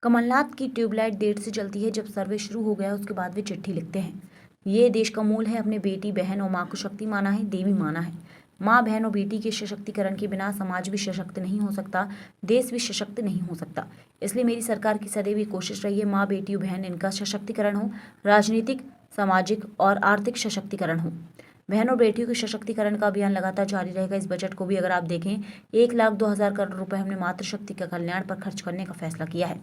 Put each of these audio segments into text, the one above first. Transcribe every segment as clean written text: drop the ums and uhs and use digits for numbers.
कमलनाथ की ट्यूबलाइट देर से जलती है। जब सर्वे शुरू हो गया उसके बाद वे चिट्ठी लिखते हैं। ये देश का मूल है। अपने बेटी बहन और माँ को शक्ति माना है, देवी माना है। माँ बहन और बेटी के सशक्तिकरण के बिना समाज भी सशक्त नहीं हो सकता, देश भी सशक्त नहीं हो सकता। इसलिए मेरी सरकार की सदैव ये कोशिश रही है माँ बेटी और बहन इनका सशक्तिकरण हो, राजनीतिक, सामाजिक और आर्थिक सशक्तिकरण हो। बहन और बेटियों के सशक्तिकरण का अभियान लगातार जारी रहेगा। इस बजट को भी अगर आप देखें, 1,02,000 करोड़ रुपए हमने मातृशक्ति के कल्याण पर खर्च करने का फैसला किया है।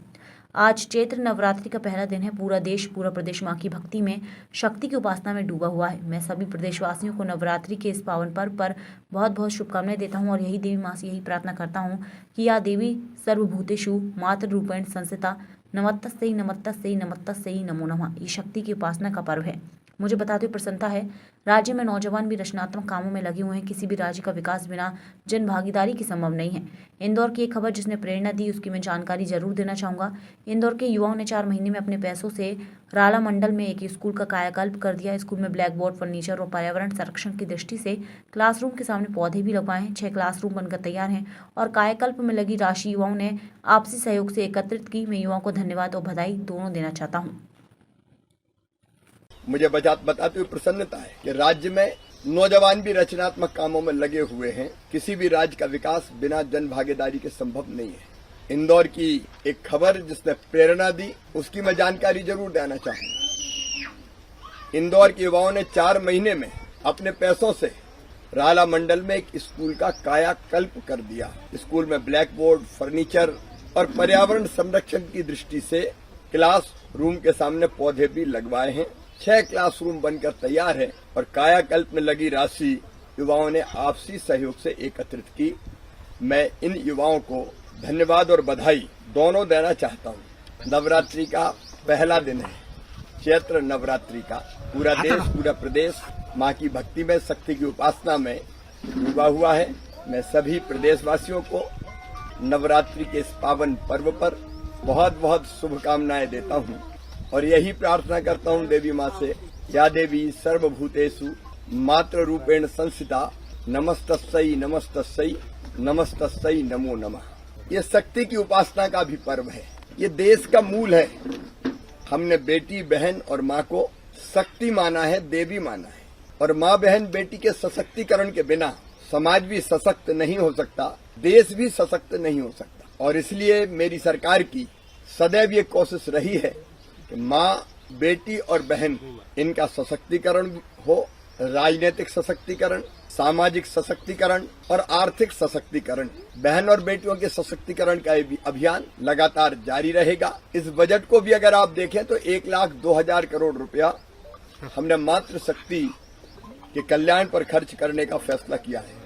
आज चैत्र नवरात्रि का पहला दिन है। पूरा देश, पूरा प्रदेश मां की भक्ति में, शक्ति की उपासना में डूबा हुआ है। मैं सभी प्रदेशवासियों को नवरात्रि के इस पावन पर्व पर बहुत बहुत शुभकामनाएं देता हूं और यही देवी मां से यही प्रार्थना करता हूं कि या देवी सर्वभूतेषु मातृ रूपेण संस्थिता नमस्तस्यै नमस्तस्यै नमस्तस्यै नमो नमः। ये शक्ति की उपासना का पर्व है। मुझे बताते हुए प्रसन्नता है, राज्य में नौजवान भी रचनात्मक कामों में लगे हुए हैं। किसी भी राज्य का विकास बिना जन भागीदारी की संभव नहीं है। इंदौर की एक खबर जिसने प्रेरणा दी, उसकी मैं जानकारी जरूर देना चाहूँगा। इंदौर के युवाओं ने 4 महीने में अपने पैसों से राला मंडल में एक स्कूल का कायाकल्प कर दिया। स्कूल में ब्लैक बोर्ड, फर्नीचर और पर्यावरण संरक्षण की दृष्टि से क्लासरूम के सामने पौधे भी लगवाए हैं। 6 क्लासरूम बनकर तैयार हैं और कायाकल्प में लगी राशि युवाओं ने आपसी सहयोग से एकत्रित की। मैं युवाओं को धन्यवाद और बधाई दोनों देना चाहता हूँ। मुझे बताते हुए प्रसन्नता है कि राज्य में नौजवान भी रचनात्मक कामों में लगे हुए हैं। किसी भी राज्य का विकास बिना जन भागीदारी के संभव नहीं है। इंदौर की एक खबर जिसने प्रेरणा दी, उसकी मैं जानकारी जरूर देना चाहूंगा। इंदौर के युवाओं ने 4 महीने में अपने पैसों से राला मंडल में एक स्कूल का कायाकल्प कर दिया। स्कूल में ब्लैक बोर्ड, फर्नीचर और पर्यावरण संरक्षण की दृष्टि से क्लास रूम के सामने पौधे भी लगवाए हैं। 6 क्लासरूम बनकर तैयार है और कायाकल्प में लगी राशि युवाओं ने आपसी सहयोग से एकत्रित की। मैं इन युवाओं को धन्यवाद और बधाई दोनों देना चाहता हूं। नवरात्रि का पहला दिन है, चैत्र नवरात्रि का। पूरा देश, पूरा प्रदेश मां की भक्ति में, शक्ति की उपासना में डूबा हुआ है। मैं सभी प्रदेशवासियों को नवरात्रि के इस पावन पर्व पर बहुत बहुत शुभकामनाएं देता हूं और यही प्रार्थना करता हूं देवी मां से, या देवी सर्वभूतेषु मातृ रूपेण संस्थिता नमस्तस्यै नमस्तस्यै नमस्तस्यै नमो नमः। ये शक्ति की उपासना का भी पर्व है। ये देश का मूल है। हमने बेटी बहन और मां को शक्ति माना है, देवी माना है। और मां बहन बेटी के सशक्तिकरण के बिना समाज भी सशक्त नहीं हो सकता, देश भी सशक्त नहीं हो सकता। और इसलिए मेरी सरकार की सदैव ये कोशिश रही है कि माँ, बेटी और बहन इनका सशक्तिकरण हो, राजनीतिक सशक्तिकरण, सामाजिक सशक्तिकरण और आर्थिक सशक्तिकरण। बहन और बेटियों के सशक्तिकरण का अभियान लगातार जारी रहेगा। इस बजट को भी अगर आप देखें तो 1,02,000 करोड़ रुपया हमने मातृशक्ति के कल्याण पर खर्च करने का फैसला किया है।